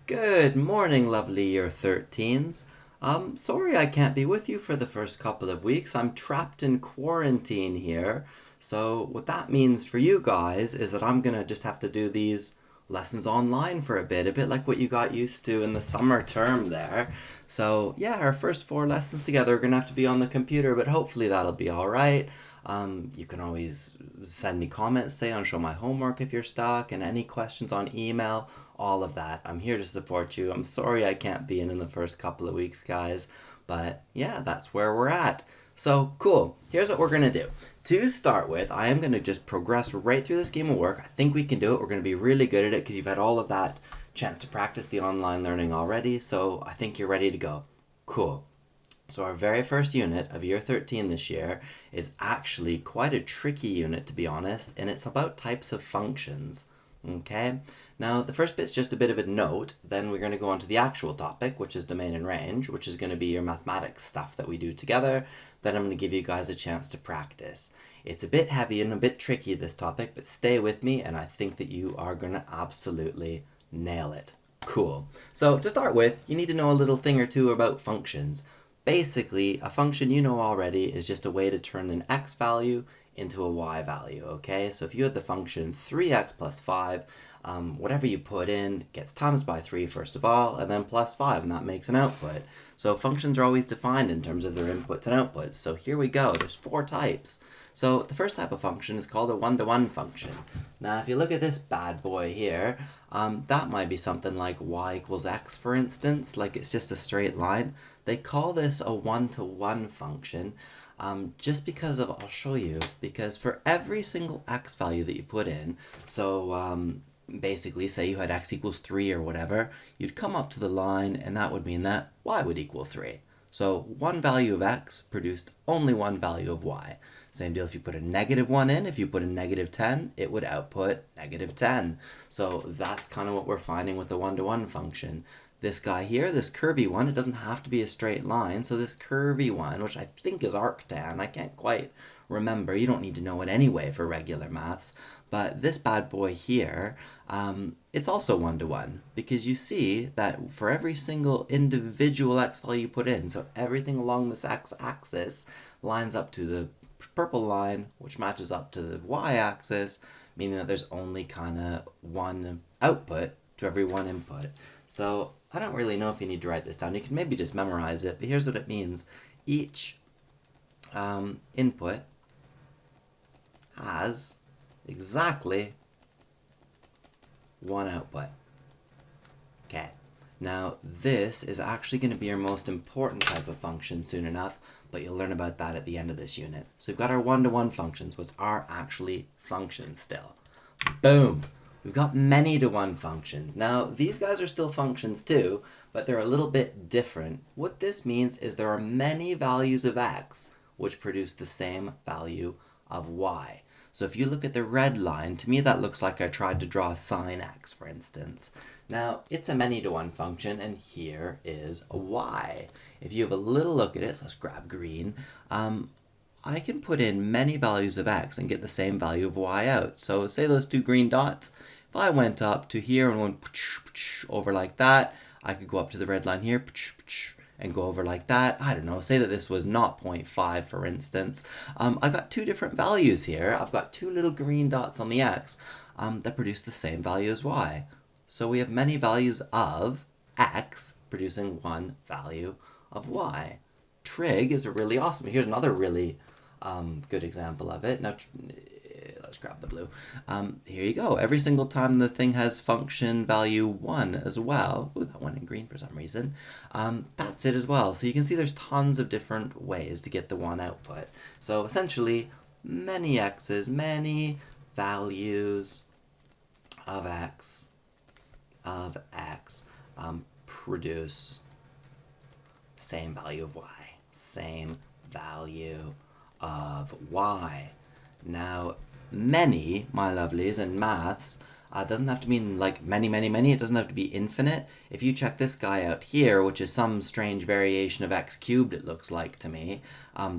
Good morning, lovely year 13s. Sorry I can't be with you for the first couple of weeks. I'm trapped in quarantine here. So, what that means for you guys is that I'm gonna just have to do these lessons online for a bit like what you got used to in the summer term there. So, yeah, our first four lessons together are gonna have to be on the computer, but hopefully that'll be alright. You can always send me comments, say on Show My Homework if you're stuck, and any questions on email, all of that. I'm here to support you. I'm sorry I can't be in the first couple of weeks, guys, but yeah, that's where we're at. So, cool. Here's what we're going to do. To start with, I am going to just progress right through this game of work. I think we can do it. We're going to be really good at it because you've had all of that chance to practice the online learning already, so I think you're ready to go. Cool. So our very first unit of year 13 this year is actually quite a tricky unit, to be honest, and it's about types of functions. Okay, now the first bit's just a bit of a note, then we're going to go on to the actual topic, which is domain and range, which is going to be your mathematics stuff that we do together. Then I'm going to give you guys a chance to practice. It's a bit heavy and a bit tricky, this topic, but stay with me and I think that you are going to absolutely nail it. Cool. So to start with, you need to know a little thing or two about functions. Basically, a function you know already is just a way to turn an x value into a y value, okay? So if you had the function 3x plus 5, whatever you put in gets times by 3 first of all, and then plus 5, and that makes an output. So functions are always defined in terms of their inputs and outputs. So here we go, there's 4 types. So the first type of function is called a one-to-one function. Now if you look at this bad boy here, that might be something like y equals x, for instance, like it's just a straight line. They call this a one-to-one function just because of, I'll show you, because for every single x value that you put in, so basically say you had x equals 3 or whatever, you'd come up to the line and that would mean that y would equal 3. So one value of x produced only one value of y. Same deal if you put a negative 1 in, if you put a negative 10, it would output negative 10. So that's kind of what we're finding with the one-to-one function. This guy here, this curvy one, it doesn't have to be a straight line, so this curvy one, which I think is arctan, I can't quite remember, you don't need to know it anyway for regular maths, but this bad boy here, it's also one-to-one, because you see that for every single individual x value you put in, so everything along this x-axis lines up to the purple line, which matches up to the y-axis, meaning that there's only kind of one output to every one input. So I don't really know if you need to write this down. You can maybe just memorize it, but here's what it means. Each input has exactly one output. Okay, now this is actually going to be our most important type of function soon enough, but you'll learn about that at the end of this unit. So we've got our one-to-one functions, which are actually functions still. Boom! We've got many-to-one functions. Now, these guys are still functions too, but they're a little bit different. What this means is there are many values of x which produce the same value of y. So if you look at the red line, to me that looks like I tried to draw a sine x, for instance. Now, it's a many-to-one function, and here is a y. If you have a little look at it, so let's grab green, I can put in many values of x and get the same value of y out. So say those two green dots, if I went up to here and went over like that, I could go up to the red line here and go over like that. I don't know, say that this was 0.5 for instance. I got two different values here. I've got two little green dots on the x that produce the same value as y. So we have many values of x producing one value of y. Trig is really awesome. Here's another really good example of it. Now, let's grab the blue. Here you go. Every single time the thing has function value 1 as well. Ooh, that went in green for some reason. That's it as well. So you can see there's tons of different ways to get the one output. So essentially, many x's, many values of x produce same value of y. Same value of y. Now, many, my lovelies, in maths doesn't have to mean like many, many, many. It doesn't have to be infinite. If you check this guy out here, which is some strange variation of x cubed, it looks like to me,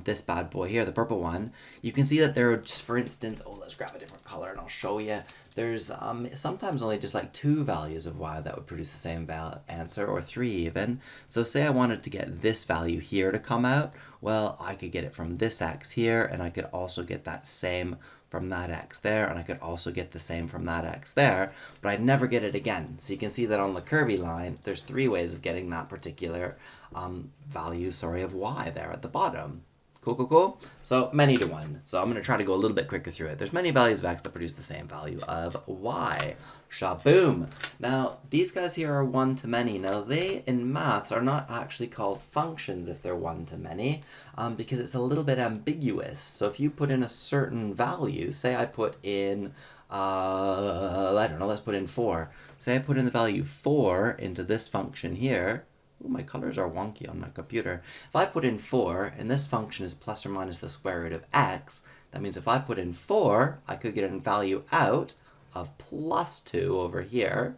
this bad boy here, the purple one, you can see that there are, just for instance, oh, let's grab a different color and I'll show you. there's sometimes only just like two values of y that would produce the same answer, or three even. So say I wanted to get this value here to come out, well, I could get it from this x here, and I could also get that same from that x there, and I could also get the same from that x there, but I'd never get it again. So you can see that on the curvy line, there's three ways of getting that particular value, of y there at the bottom. Cool, cool, cool. So many to one. So I'm going to try to go a little bit quicker through it. There's many values of x that produce the same value of y. Shaboom. Now, these guys here are one to many. Now, they, in maths, are not actually called functions if they're one to many, because it's a little bit ambiguous. So if you put in a certain value, say I put in, I don't know, let's put in 4. Say I put in the value 4 into this function here. Ooh, my colors are wonky on my computer. If I put in 4, and this function is plus or minus the square root of x, that means if I put in 4, I could get a value out of plus 2 over here,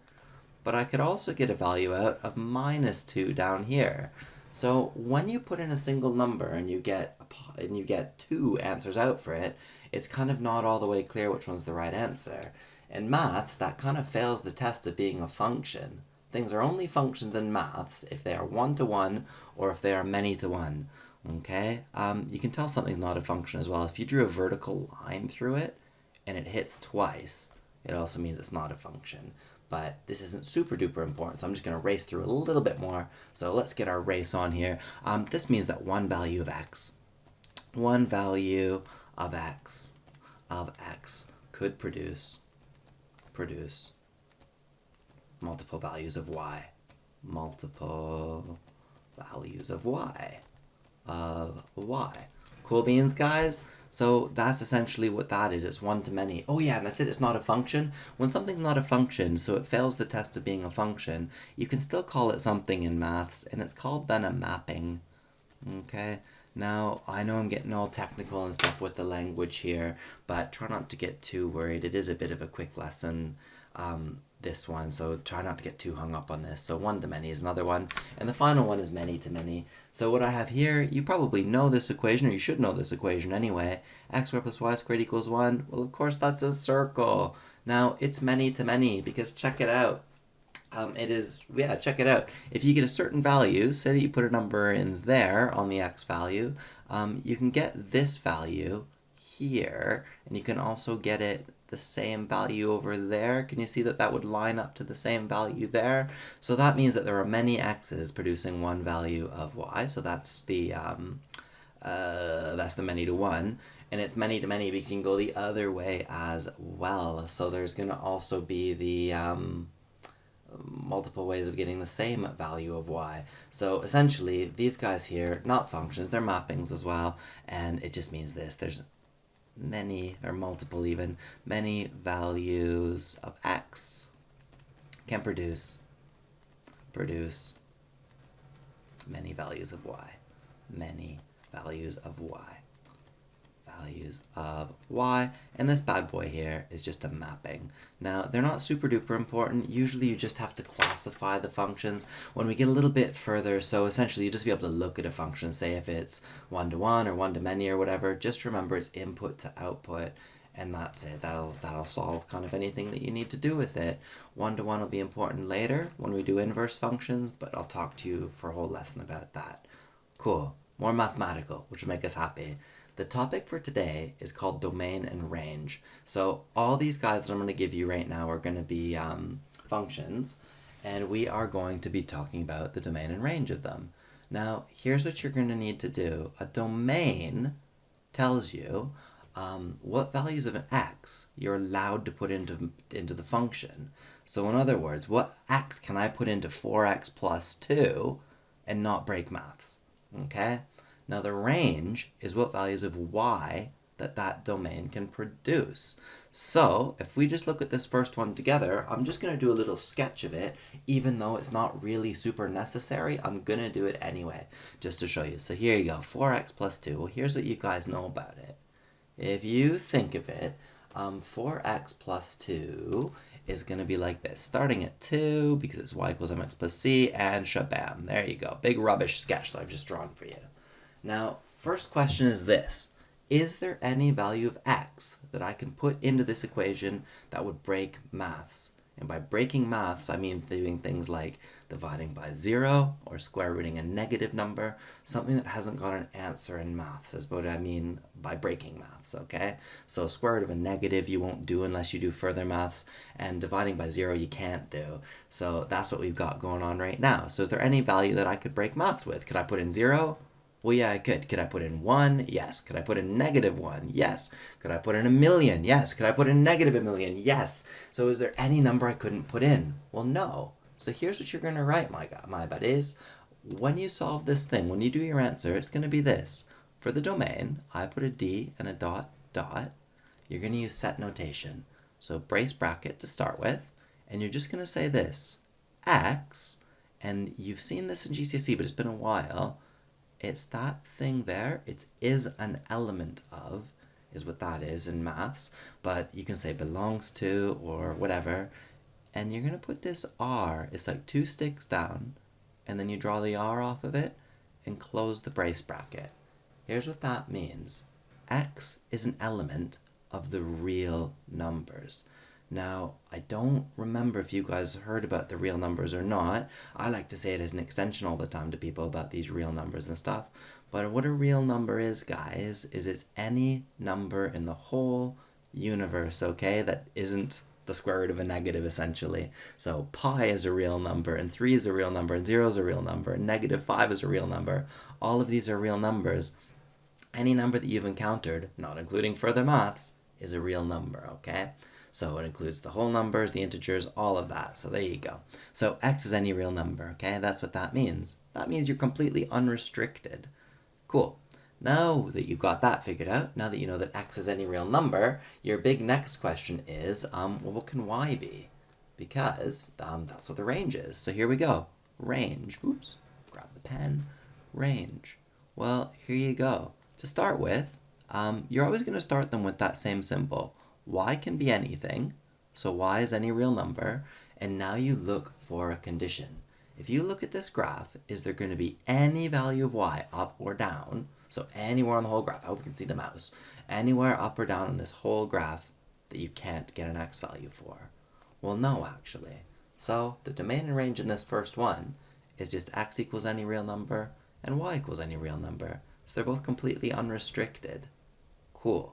but I could also get a value out of minus 2 down here. So when you put in a single number and you get two answers out for it, it's kind of not all the way clear which one's the right answer. In maths, that kind of fails the test of being a function. Things are only functions in maths if they are one-to-one or if they are many-to-one, okay? You can tell something's not a function as well. If you drew a vertical line through it and it hits twice, it also means it's not a function. But this isn't super duper important, so I'm just going to race through a little bit more. So let's get our race on here. This means that one value of x could produce multiple values of y. Multiple values of y. Cool beans, guys? So that's essentially what that is. It's one to many. Oh yeah, and I said it's not a function. When something's not a function, so it fails the test of being a function, you can still call it something in maths, and it's called then a mapping. Okay? Now, I know I'm getting all technical and stuff with the language here, but try not to get too worried. It is a bit of a quick lesson, this one, so try not to get too hung up on this. So one to many is another one, and the final one is many to many. So what I have here, you probably know this equation, or you should know this equation anyway. X squared plus y squared equals 1. Well, of course, that's a circle. Now, it's many to many, because check it out. Check it out. If you get a certain value, say that you put a number in there on the x value, you can get this value here, and you can also get it the same value over there. Can you see that that would line up to the same value there? So that means that there are many x's producing one value of y, so that's the many to one. And it's many to many because you can go the other way as well. So there's going to also be the multiple ways of getting the same value of y. So essentially, these guys here, not functions, they're mappings as well, and it just means this. There's many, or multiple even, many values of x can produce many values of y. Many values of y. Values of y, and this bad boy here is just a mapping. Now, they're not super duper important. Usually you just have to classify the functions. When we get a little bit further, so essentially you just be able to look at a function, say if it's one-to-one or one-to-many or whatever, just remember it's input to output, and that's it. That'll solve kind of anything that you need to do with it. One-to-one will be important later when we do inverse functions, but I'll talk to you for a whole lesson about that. Cool. More mathematical, which will make us happy. The topic for today is called domain and range. So all these guys that I'm going to give you right now are going to be functions, and we are going to be talking about the domain and range of them. Now, here's what you're going to need to do. A domain tells you what values of an x you're allowed to put into the function. So in other words, what x can I put into 4x plus 2 and not break maths? Okay? Now the range is what values of y that domain can produce. So if we just look at this first one together, I'm just going to do a little sketch of it, even though it's not really super necessary. I'm going to do it anyway, just to show you. So here you go, 4x plus 2. Well, here's what you guys know about it. If you think of it, 4x plus 2 is going to be like this, starting at 2, because it's y equals mx plus c, and shabam. There you go. Big rubbish sketch that I've just drawn for you. Now, first question is this. is there any value of x that I can put into this equation that would break maths? And by breaking maths, I mean doing things like dividing by 0 or square rooting a negative number, something that hasn't got an answer in maths is what I mean by breaking maths, okay? So square root of a negative you won't do unless you do further maths, and dividing by 0 you can't do. So that's what we've got going on right now. So is there any value that I could break maths with? Could I put in 0? Well, yeah, I could. Could I put in 1? Yes. Could I put in -1? Yes. Could I put in 1,000,000? Yes. Could I put in -1,000,000? Yes. So is there any number I couldn't put in? Well, no. So here's what you're going to write, my buddies. When you solve this thing, when you do your answer, it's going to be this. For the domain, I put a D and a dot, dot. You're going to use set notation. So brace bracket to start with, and you're just going to say this. X, and you've seen this in GCSE, but it's been a while. It's that thing there. It is an element of, is what that is in maths. But you can say belongs to or whatever. And you're going to put this R. It's like 2 sticks down. And then you draw the R off of it and close the brace bracket. Here's what that means. X is an element of the real numbers. Now, I don't remember if you guys heard about the real numbers or not. I like to say it as an extension all the time to people about these real numbers and stuff. But what a real number is, guys, is it's any number in the whole universe, okay, that isn't the square root of a negative, essentially. So pi is a real number, and 3 is a real number, and 0 is a real number, and -5 is a real number. All of these are real numbers. Any number that you've encountered, not including further maths, is a real number, okay? So it includes the whole numbers, the integers, all of that. So there you go. So x is any real number, okay? That's what that means. That means you're completely unrestricted. Cool. Now that you've got that figured out, now that you know that x is any real number, your big next question is, well, what can y be? Because that's what the range is. So here we go. Range. Oops. Grab the pen. Range. Well, here you go. To start with, you're always going to start them with that same symbol. Y can be anything, so y is any real number, and now you look for a condition. If you look at this graph, is there going to be any value of y up or down? So anywhere on the whole graph, I hope you can see the mouse. Anywhere up or down on this whole graph that you can't get an x value for? Well, no, actually. So the domain and range in this first one is just x equals any real number and y equals any real number. So they're both completely unrestricted. Cool.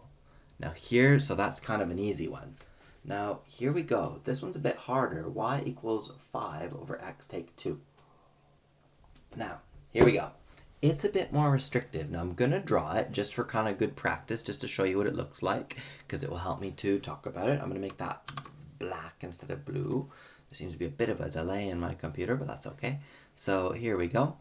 Now here, so that's kind of an easy one. Now here we go. This one's a bit harder. Y equals 5 over x take 2. Now, here we go. It's a bit more restrictive. Now I'm going to draw it just for kind of good practice, just to show you what it looks like, because it will help me to talk about it. I'm going to make that black instead of blue. There seems to be a bit of a delay in my computer, but that's okay. So here we go.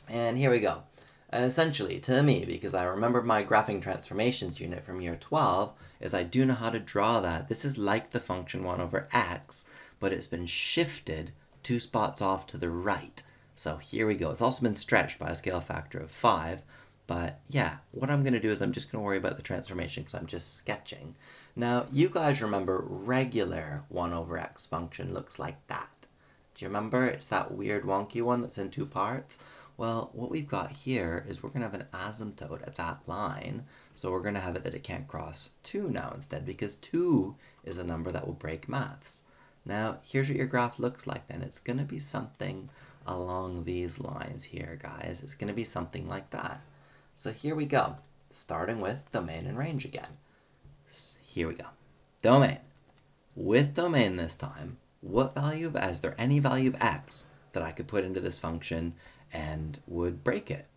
And here we go. Essentially, to me, because I remember my graphing transformations unit from year 12, is I do know how to draw that. This is like the function 1 over x, but it's been shifted 2 spots off to the right. So here we go. It's also been stretched by a scale factor of 5, but yeah, what I'm going to do is I'm just going to worry about the transformation because I'm just sketching. Now, you guys remember regular 1 over x function looks like that. Do you remember? It's that weird wonky one that's in 2 parts. Well, what we've got here is we're going to have an asymptote at that line. So we're going to have it that it can't cross 2 now instead, because 2 is a number that will break maths. Now, here's what your graph looks like then. It's going to be something along these lines here, guys. It's going to be something like that. So here we go, starting with domain and range again. Here we go. Domain. With domain this time, what value is there any value of x that I could put into this function and would break it?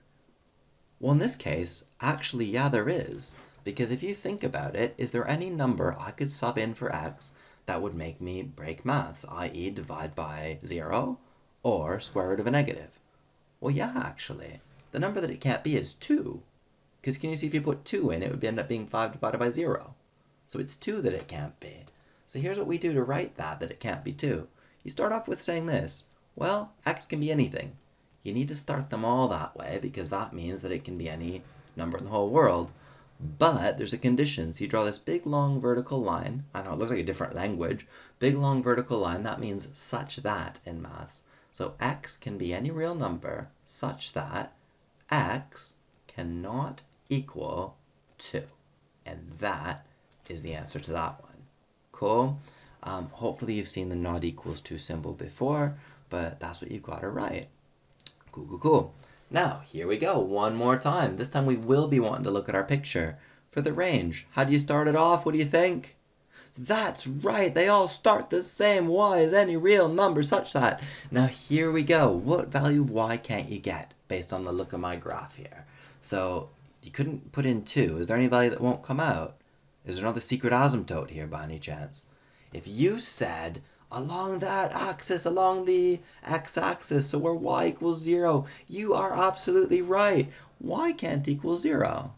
Well, in this case, actually, yeah, there is. Because if you think about it, is there any number I could sub in for x that would make me break maths, i.e. divide by 0 or square root of a negative? Well, yeah, actually. The number that it can't be is 2. Because can you see if you put 2 in, it would end up being 5 divided by 0. So it's 2 that it can't be. So here's what we do to write that it can't be 2. You start off with saying this. Well, x can be anything. You need to start them all that way because that means that it can be any number in the whole world. But there's a condition. So you draw this big long vertical line. I know it looks like a different language. Big long vertical line, that means such that in maths. So x can be any real number such that x cannot equal 2. And that is the answer to that one. Cool? Hopefully you've seen the not equals 2 symbol before, but that's what you've got to write. Cool, cool, cool. Now, here we go, one more time. This time we will be wanting to look at our picture for the range. How do you start it off? What do you think? That's right, they all start the same. Y is any real number such that. Now here we go. What value of y can't you get based on the look of my graph here? So you couldn't put in 2. Is there any value that won't come out? Is there another secret asymptote here by any chance? If you said along that axis, along the x-axis, so where y equals 0, you are absolutely right. Y can't equal 0.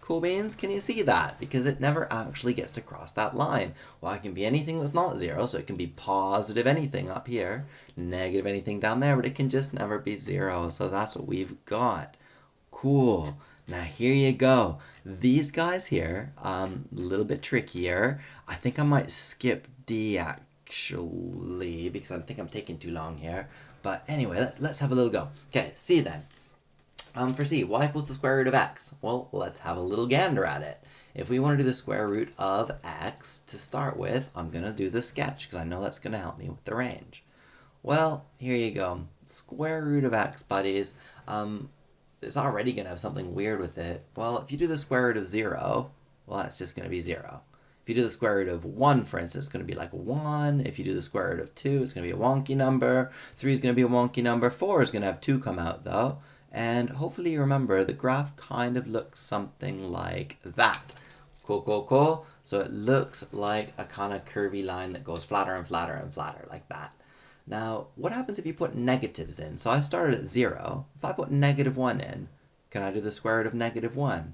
Cool beans, can you see that? Because it never actually gets to cross that line. Y can be anything that's not 0, so it can be positive anything up here, negative anything down there, but it can just never be 0. So that's what we've got. Cool. Now here you go. These guys here, a little bit trickier. I think I might skip D actually, because I think I'm taking too long here. But anyway, let's have a little go. Okay, C then. For C, y equals the square root of x. Well, let's have a little gander at it. If we want to do the square root of x to start with, I'm going to do the sketch because I know that's going to help me with the range. Well, here you go. Square root of x, buddies. It's already going to have something weird with it. Well, if you do the square root of 0, well, that's just going to be 0. If you do the square root of 1, for instance, it's going to be like 1. If you do the square root of 2, it's going to be a wonky number. 3 is going to be a wonky number. 4 is going to have 2 come out, though. And hopefully you remember the graph kind of looks something like that. Cool, cool, cool. So it looks like a kind of curvy line that goes flatter and flatter and flatter like that. Now, what happens if you put negatives in? So I started at 0. If I put negative 1 in, can I do the square root of negative 1?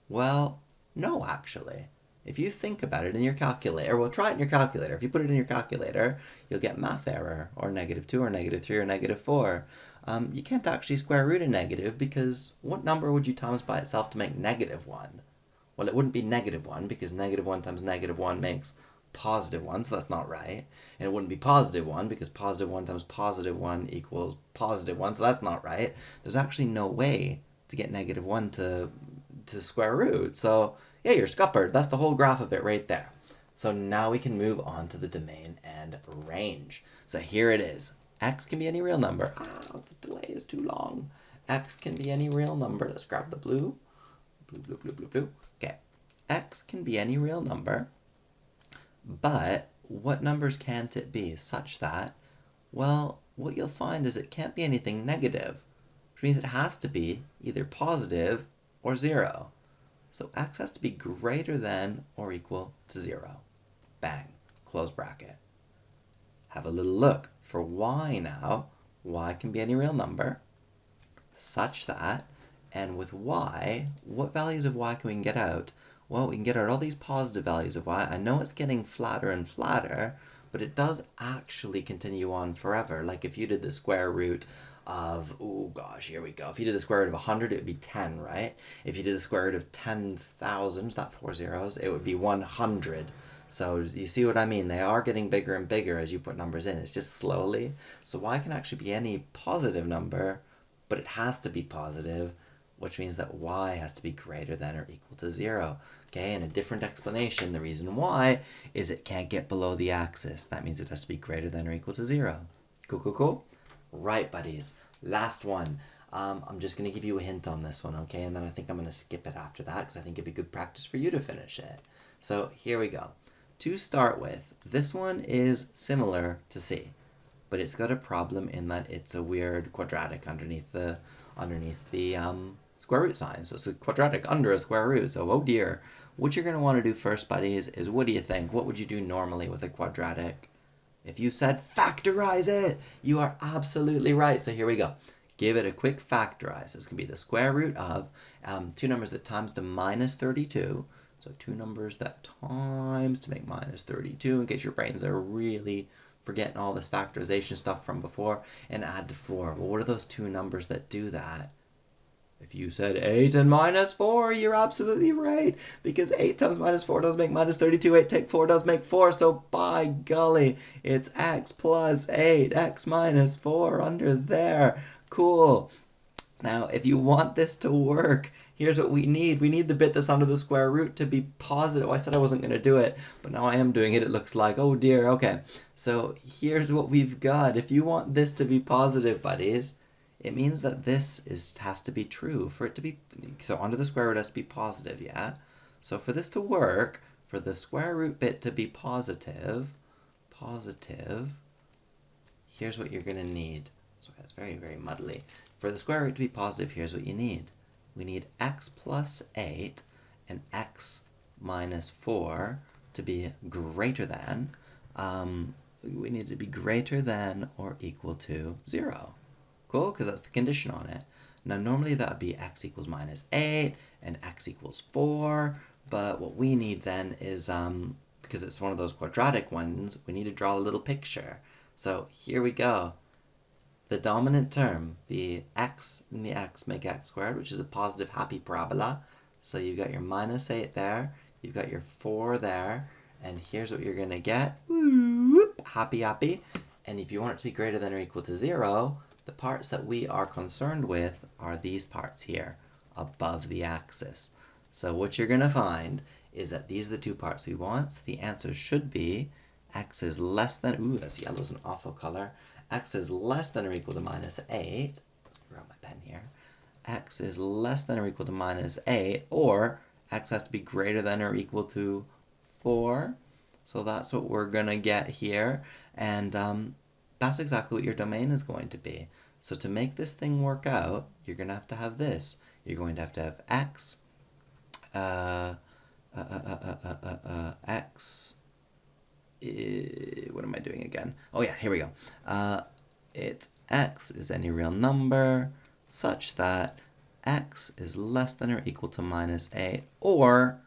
Well, no, actually. If you think about it in your calculator, well, try it in your calculator. If you put it in your calculator, you'll get math error, or negative 2, or negative 3, or negative 4. You can't actually square root a negative because what number would you times by itself to make negative 1? Well, it wouldn't be negative 1 because negative 1 times negative 1 makes positive 1, so that's not right. And it wouldn't be positive 1 because positive 1 times positive 1 equals positive 1, so that's not right. There's actually no way to get negative 1 to square root. So yeah, you're scuppered. That's the whole graph of it right there. So now we can move on to the domain and range. So here it is. X can be any real number. The delay is too long. X can be any real number. Let's grab the blue. Blue, blue, blue, blue, blue. Okay. X can be any real number. But what numbers can't it be such that, well, what you'll find is it can't be anything negative, which means it has to be either positive or 0. So x has to be greater than or equal to 0. Bang. Close bracket. Have a little look for y now. Y can be any real number such that, and with y, what values of y can we get out? Well, we can get out all these positive values of y. I know it's getting flatter and flatter, but it does actually continue on forever. Like if you did the square root of, oh gosh, here we go. If you did the square root of 100, it would be 10, right? If you did the square root of 10,000, is that 4 zeros? It would be 100. So you see what I mean? They are getting bigger and bigger as you put numbers in. It's just slowly. So y can actually be any positive number, but it has to be positive, which means that y has to be greater than or equal to 0. Okay, and a different explanation, the reason why is it can't get below the axis. That means it has to be greater than or equal to 0. Cool, cool, cool? Right, buddies. Last one. I'm just going to give you a hint on this one, okay? And then I think I'm going to skip it after that because I think it'd be good practice for you to finish it. So here we go. To start with, this one is similar to C, but it's got a problem in that it's a weird quadratic underneath the square root sign. So it's a quadratic under a square root. So, oh dear. What you're going to want to do first, buddies, is what do you think? What would you do normally with a quadratic? If you said factorize it, you are absolutely right. So here we go. Give it a quick factorize. So it's going to be the square root of two numbers that times to minus 32. So two numbers that times to make minus 32, in case your brains are really forgetting all this factorization stuff from before, and add to 4. Well, what are those two numbers that do that? If you said 8 and minus 4, you're absolutely right, because 8 times minus 4 does make minus 32, 8 take 4 does make 4, so by golly, it's x plus 8, x minus 4 under there. Cool. Now, if you want this to work, here's what we need. We need the bit that's under the square root to be positive. I said I wasn't going to do it, but now I am doing it. It looks like, oh dear, okay. So here's what we've got. If you want this to be positive, buddies, it means that has to be true for it to be, so under the square root has to be positive, yeah? So for this to work, for the square root bit to be positive, here's what you're going to need. So that's very, very muddly. For the square root to be positive, here's what you need. We need x plus 8 and x minus 4 to be greater than, we need it to be greater than or equal to 0. Cool? Because that's the condition on it. Now, normally that would be x equals minus 8 and x equals 4, but what we need then is, because it's one of those quadratic ones, we need to draw a little picture. So here we go. The dominant term, the x and the x make x squared, which is a positive happy parabola. So you've got your minus 8 there, you've got your 4 there, and here's what you're going to get. Whoop, happy. And if you want it to be greater than or equal to 0, the parts that we are concerned with are these parts here, above the axis. So what you're going to find is that these are the two parts we want. So the answer should be x is less than, ooh, this yellow's an awful color. X is less than or equal to minus 8. Grab my pen here. X is less than or equal to minus 8, or x has to be greater than or equal to 4. So that's what we're going to get here. And that's exactly what your domain is going to be. So to make this thing work out, you're going to have this. You're going to have x, x, what am I doing again? Oh yeah, here we go. It's x is any real number such that x is less than or equal to minus 8, or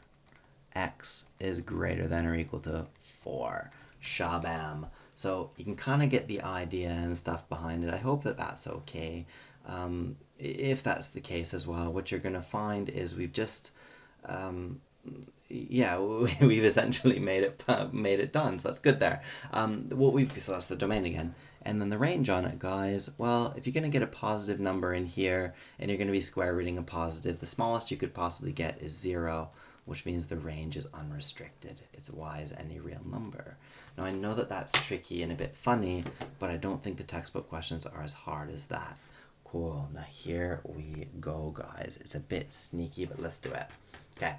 x is greater than or equal to 4. Shabam. So you can kind of get the idea and stuff behind it. I hope that that's okay. If that's the case as well, what you're going to find is we've just, we've essentially made it done. So that's good there. So that's the domain again. And then the range on it, guys, well, if you're going to get a positive number in here and you're going to be square rooting a positive, the smallest you could possibly get is 0, which means the range is unrestricted. It's y is any real number. Now, I know that that's tricky and a bit funny, but I don't think the textbook questions are as hard as that. Cool. Now, here we go, guys. It's a bit sneaky, but let's do it. Okay.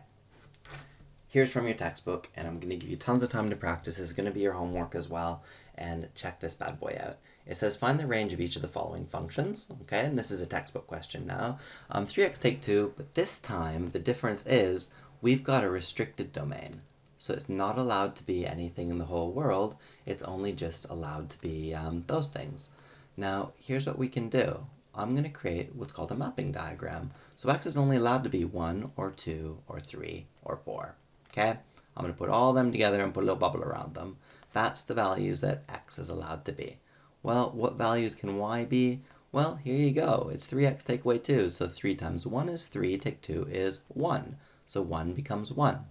Here's from your textbook, and I'm going to give you tons of time to practice. This is going to be your homework as well, and check this bad boy out. It says find the range of each of the following functions, okay, and this is a textbook question now. 3x take 2, but this time the difference is we've got a restricted domain. So it's not allowed to be anything in the whole world, it's only just allowed to be those things. Now, here's what we can do. I'm going to create what's called a mapping diagram. So x is only allowed to be 1 or 2 or 3 or 4. Okay? I'm going to put all of them together and put a little bubble around them. That's the values that x is allowed to be. Well, what values can y be? Well, here you go. It's 3x take away 2. So 3 times 1 is 3, take 2 is 1. So 1 becomes 1.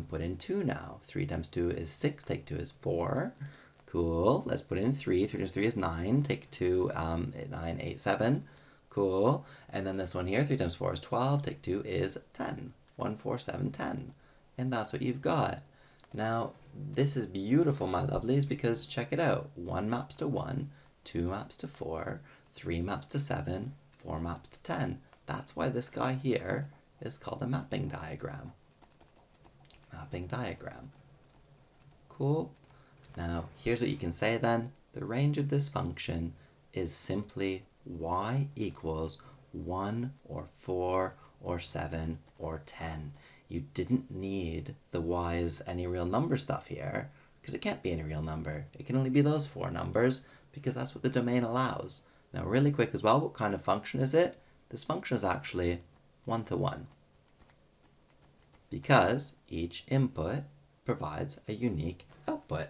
Put in 2 now. 3 times 2 is 6, take 2 is 4. Cool. Let's put in 3. 3 times 3 is 9. Take 2, 9, 8, 7. Cool. And then this one here, 3 times 4 is 12. Take 2 is 10. 1, 4, 7, 10. And that's what you've got. Now, this is beautiful, my lovelies, because check it out. 1 maps to 1, 2 maps to 4, 3 maps to 7, 4 maps to 10. That's why this guy here is called a mapping diagram. Mapping diagram. Cool. Now, here's what you can say then. The range of this function is simply y equals 1 or 4 or 7 or 10. You didn't need the y's any real number stuff here, because it can't be any real number. It can only be those 4 numbers, because that's what the domain allows. Now, really quick as well, what kind of function is it? This function is actually 1-to-1, because each input provides a unique output.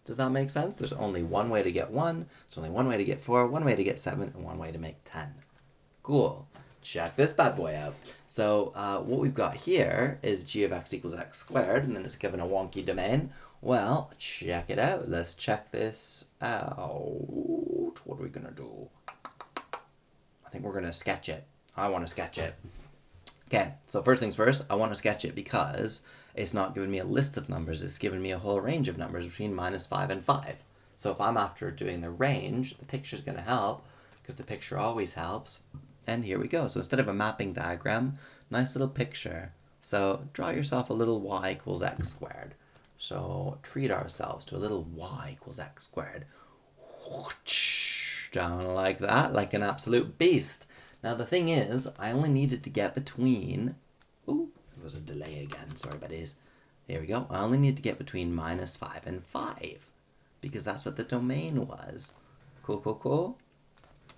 Does that make sense? There's only one way to get 1, there's only one way to get 4, one way to get 7, and one way to make 10. Cool. Check this bad boy out. So what we've got here is g of x equals x squared, and then it's given a wonky domain. Well, check it out. Let's check this out. What are we going to do? I think think we're going to sketch it. I want to sketch it. Okay, so first things first, I want to sketch it because it's not giving me a list of numbers, it's giving me a whole range of numbers between -5 and 5. So if I'm after doing the range, the picture's going to help, because the picture always helps. And here we go. So instead of a mapping diagram, nice little picture. So draw yourself a little y equals x squared. So treat ourselves to a little y equals x squared. Down like that, like an absolute beast. Now the thing is, I only needed to get between... Ooh, there was a delay again. Sorry, buddies. There we go. I only need to get between -5 and 5. Because that's what the domain was. Cool, cool, cool.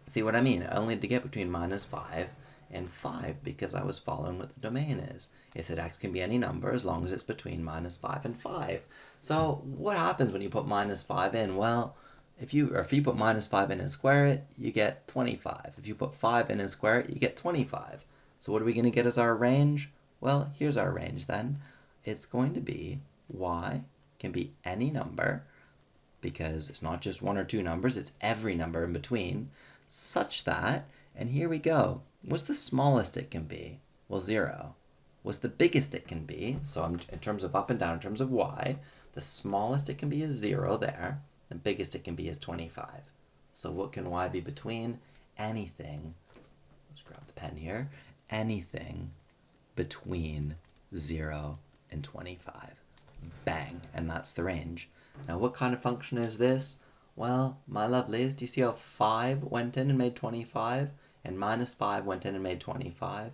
See what I mean? I only need to get between -5 and 5 because I was following what the domain is. It said x can be any number as long as it's between -5 and 5. So what happens when you put -5 in? Well, if you put -5 in and square it, you get 25. If you put 5 in and square it, you get 25. So what are we going to get as our range? Well, here's our range then. It's going to be y can be any number, because it's not just one or two numbers, it's every number in between, such that, and here we go, what's the smallest it can be? Well, 0. What's the biggest it can be? So in terms of up and down, in terms of y, the smallest it can be is 0 there, the biggest it can be is 25. So what can y be between? Anything, let's grab the pen here, anything between 0 and 25. Bang, and that's the range. Now what kind of function is this? Well, my lovelies, do you see how 5 went in and made 25? And -5 went in and made 25?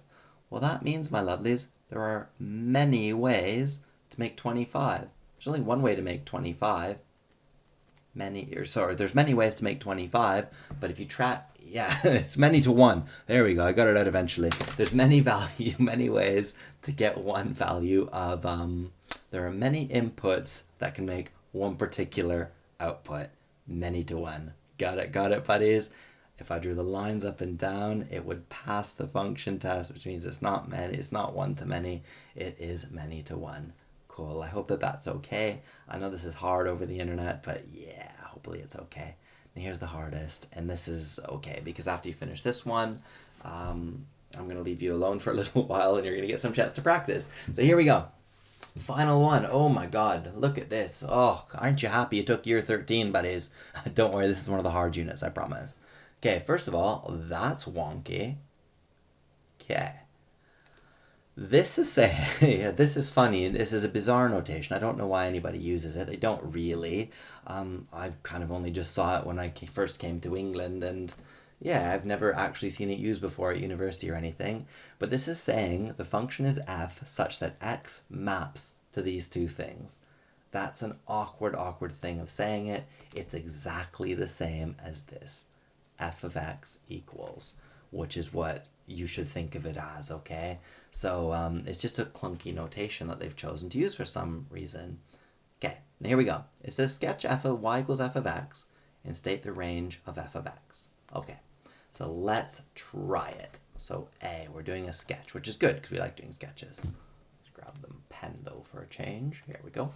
Well, that means, my lovelies, there are many ways to make 25. There's only one way to make 25. There's many ways to make 25, but if you it's many to one. There we go, I got it out eventually. There's many ways to get one value of, there are many inputs that can make one particular output. Many to one. Got it, buddies? If I drew the lines up and down, it would pass the function test, which means it's not one to many, it is many to one. Cool, I hope that that's okay. I know this is hard over the internet, but yeah, hopefully it's okay. And here's the hardest, and this is okay, because after you finish this one, I'm going to leave you alone for a little while, and you're going to get some chance to practice. So here we go. Final one. Oh my god, look at this. Oh, aren't you happy you took year 13, buddies? Don't worry, this is one of the hard units, I promise. Okay, first of all, that's wonky. Okay. This is this is funny. This is a bizarre notation. I don't know why anybody uses it. They don't really. I've kind of only just saw it when I first came to England, and yeah, I've never actually seen it used before at university or anything. But this is saying the function is f such that x maps to these two things. That's an awkward thing of saying it. It's exactly the same as this. F of x equals, which is what you should think of it as, okay? So it's just a clunky notation that they've chosen to use for some reason. Okay, here we go. It says sketch f of y equals f of x and state the range of f of x. Okay, so let's try it. So A, we're doing a sketch, which is good because we like doing sketches. Let's grab the pen though for a change. Here we go.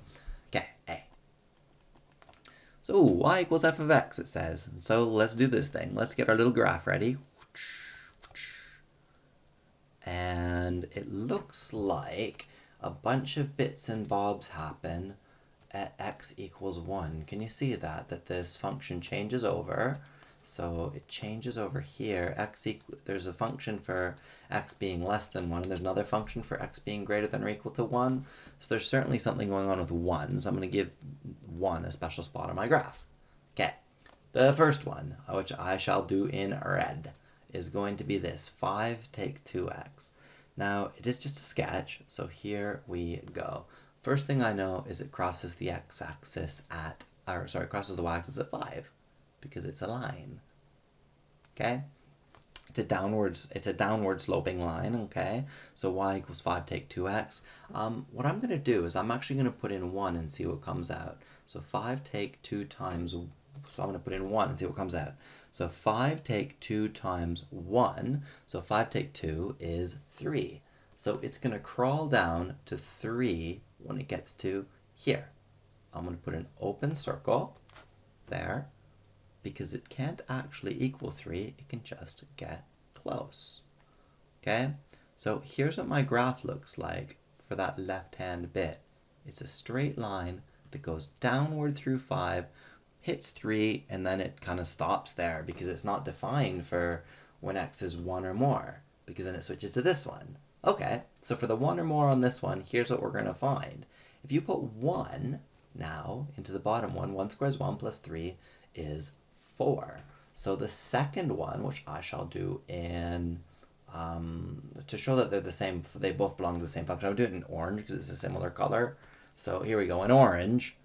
Okay, A. So y equals f of x, it says. So let's do this thing. Let's get our little graph ready. And it looks like a bunch of bits and bobs happen at x equals 1. Can you see that? That this function changes over. So it changes over here. There's a function for x being less than 1, and there's another function for x being greater than or equal to 1. So there's certainly something going on with 1. So I'm going to give 1 a special spot on my graph. Okay, the first one, which I shall do in red, is going to be this, 5 take 2x. Now, it is just a sketch, so here we go. First thing I know is it crosses the x-axis crosses the y-axis at 5, because it's a line, okay? It's a downward sloping line, okay? So y equals 5 take 2x. What I'm going to do is I'm actually going to put in 1 and see what comes out. So 5 take 2 times, so I'm going to put in 1 and see what comes out. So 5 take 2 times 1, so 5 take 2 is 3. So it's going to crawl down to 3 when it gets to here. I'm going to put an open circle there, because it can't actually equal 3, it can just get close. Okay, so here's what my graph looks like for that left-hand bit. It's a straight line that goes downward through 5, hits 3, and then it kind of stops there because it's not defined for when x is 1 or more, because then it switches to this one. Okay, so for the 1 or more on this one, here's what we're going to find. If you put 1 now into the bottom one, 1 squared is 1 plus 3 is 4. So the second one, which I shall do in, to show that they're the same, they both belong to the same function, I'll do it in orange because it's a similar color. So here we go, in orange.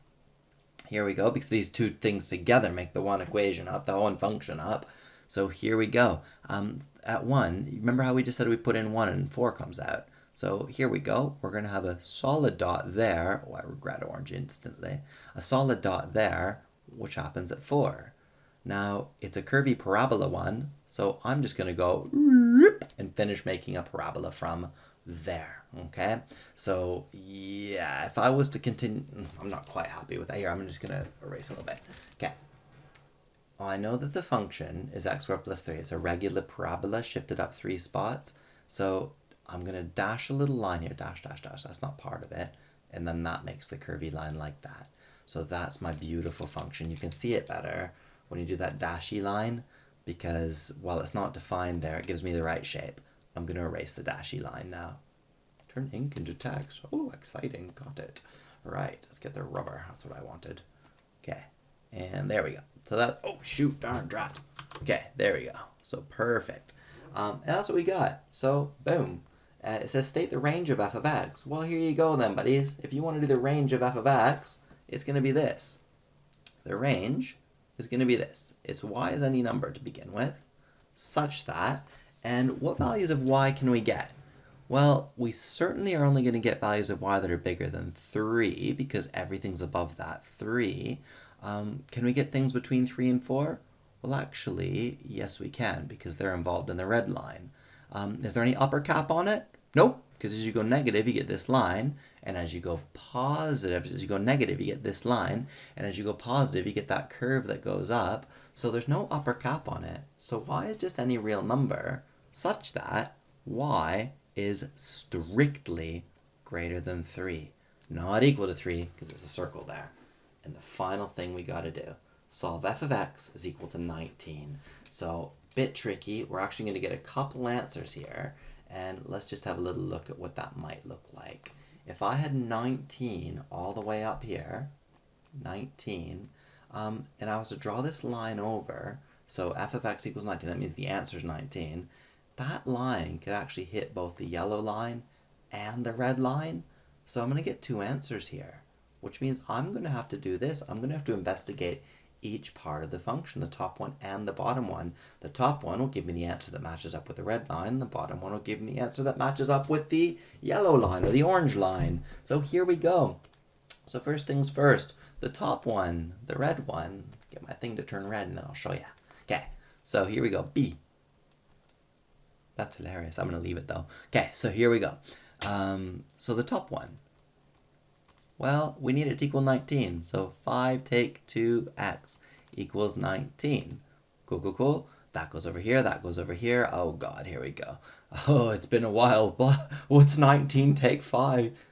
Here we go, because these two things together make the one equation up, the one function up. So here we go. At 1, remember how we just said we put in 1 and 4 comes out? So here we go. We're going to have a solid dot there. Oh, I regret orange instantly. A solid dot there, which happens at 4. Now, it's a curvy parabola one, so I'm just going to go and finish making a parabola from there, okay? So, yeah, if I was to continue, I'm not quite happy with that here. I'm just going to erase a little bit. Okay. Well, I know that the function is x squared plus 3. It's a regular parabola shifted up 3 spots. So I'm going to dash a little line here, dash, dash, dash. That's not part of it. And then that makes the curvy line like that. So that's my beautiful function. You can see it better when you do that dashy line, because while it's not defined there, it gives me the right shape. I'm going to erase the dashy line now. Turn ink into text. Oh, exciting. Got it. All right, let's get the rubber. That's what I wanted. Okay, and there we go. So that, oh shoot, darn, dropped. Okay, there we go. So perfect. And that's what we got. So boom. It says state the range of f of x. Well, here you go then, buddies. If you want to do the range of f of x, it's going to be this. The range is going to be this. It's y as any number to begin with, such that, and what values of y can we get? Well, we certainly are only going to get values of y that are bigger than 3, because everything's above that 3. Can we get things between 3 and 4? Well, actually, yes we can, because they're involved in the red line. Is there any upper cap on it? Nope, because as you go negative, you get this line, and as you go positive, as you go negative, you get this line, and as you go positive, you get that curve that goes up. So there's no upper cap on it. So y is just any real number such that y is strictly greater than 3. Not equal to 3, because it's a circle there. And the final thing we got to do, solve f of x is equal to 19. So, bit tricky. We're actually going to get a couple answers here, and let's just have a little look at what that might look like. If I had 19 all the way up here, 19, and I was to draw this line over, so f of x equals 19, that means the answer is 19, that line could actually hit both the yellow line and the red line. So I'm going to get two answers here, which means I'm going to have to do this. I'm going to have to investigate each part of the function, the top one and the bottom one. The top one will give me the answer that matches up with the red line. The bottom one will give me the answer that matches up with the yellow line or the orange line. So here we go. So first things first, the top one, the red one, get my thing to turn red and then I'll show you. Okay, so here we go, B. That's hilarious. I'm going to leave it though. Okay, so here we go. So the top one. Well, we need it to equal 19. So 5 take 2x equals 19. Cool, cool, cool. That goes over here. That goes over here. Oh, God, here we go. Oh, it's been a while. What's 19 take 5?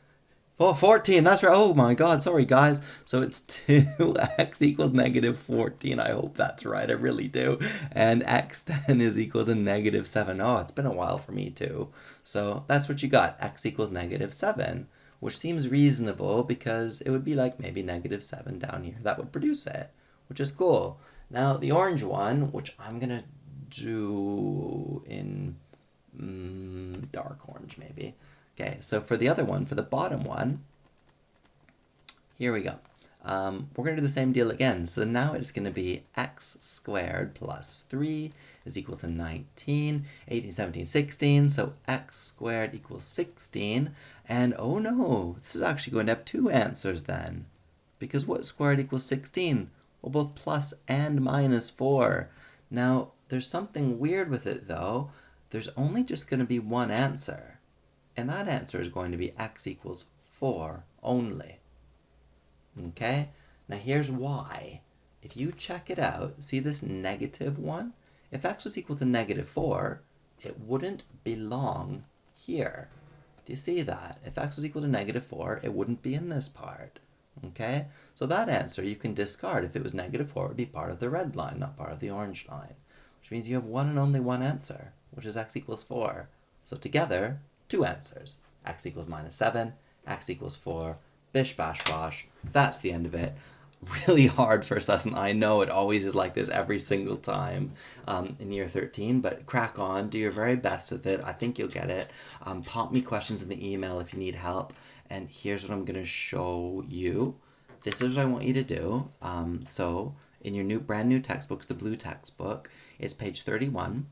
Oh, 14, that's right. Oh my God, sorry guys. So it's 2x equals negative 14. I hope that's right, I really do. And x then is equal to negative 7. Oh, it's been a while for me too. So that's what you got, x equals negative 7, which seems reasonable because it would be like maybe negative 7 down here. That would produce it, which is cool. Now the orange one, which I'm going to do in dark orange maybe. Okay, so for the other one, for the bottom one, here we go. We're going to do the same deal again. So now it's going to be x squared plus 3 is equal to 19, 18, 17, 16. So x squared equals 16. And oh no, this is actually going to have two answers then. Because what squared equals 16? Well, both plus and minus 4. Now, there's something weird with it though. There's only just going to be one answer. And that answer is going to be x equals 4 only. Okay? Now here's why. If you check it out, see this negative one? If x was equal to negative 4, it wouldn't belong here. Do you see that? If x was equal to -4, it wouldn't be in this part. Okay? So that answer you can discard. If it was -4, it would be part of the red line, not part of the orange line. Which means you have one and only one answer, which is x equals 4. So together, two answers. X equals -7, x equals 4, bish bash bosh. That's the end of it. Really hard first lesson. I know it always is like this every single time in year 13, but crack on, do your very best with it. I think you'll get it. Pop me questions in the email if you need help. And here's what I'm going to show you. This is what I want you to do. So in your brand new textbooks, the blue textbook, it's page 31.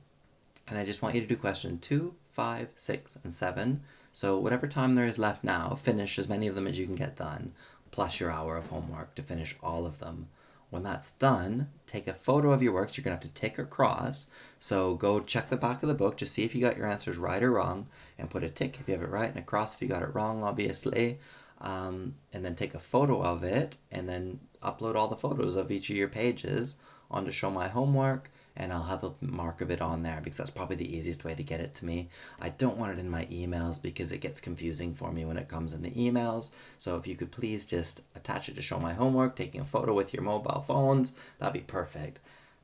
And I just want you to do question 2, 5, 6, and 7. So whatever time there is left now, finish as many of them as you can get done, plus your hour of homework to finish all of them. When that's done, take a photo of your works. You're going to have to tick or cross. So go check the back of the book, just see if you got your answers right or wrong, and put a tick if you have it right and a cross if you got it wrong, obviously. And then take a photo of it, and then upload all the photos of each of your pages onto Show My Homework, and I'll have a mark of it on there because that's probably the easiest way to get it to me. I don't want it in my emails because it gets confusing for me when it comes in the emails. So if you could please just attach it to Show My Homework, taking a photo with your mobile phones, that'd be perfect.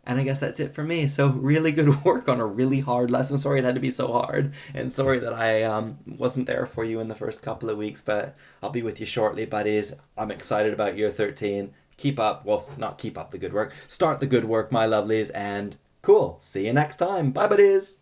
And I guess that's it for me. So really good work on a really hard lesson. Sorry it had to be so hard, and sorry that I wasn't there for you in the first couple of weeks, but I'll be with you shortly, buddies. I'm excited about year 13. Keep up, well, not keep up the good work. Start the good work, my lovelies, and cool. See you next time. Bye, buddies.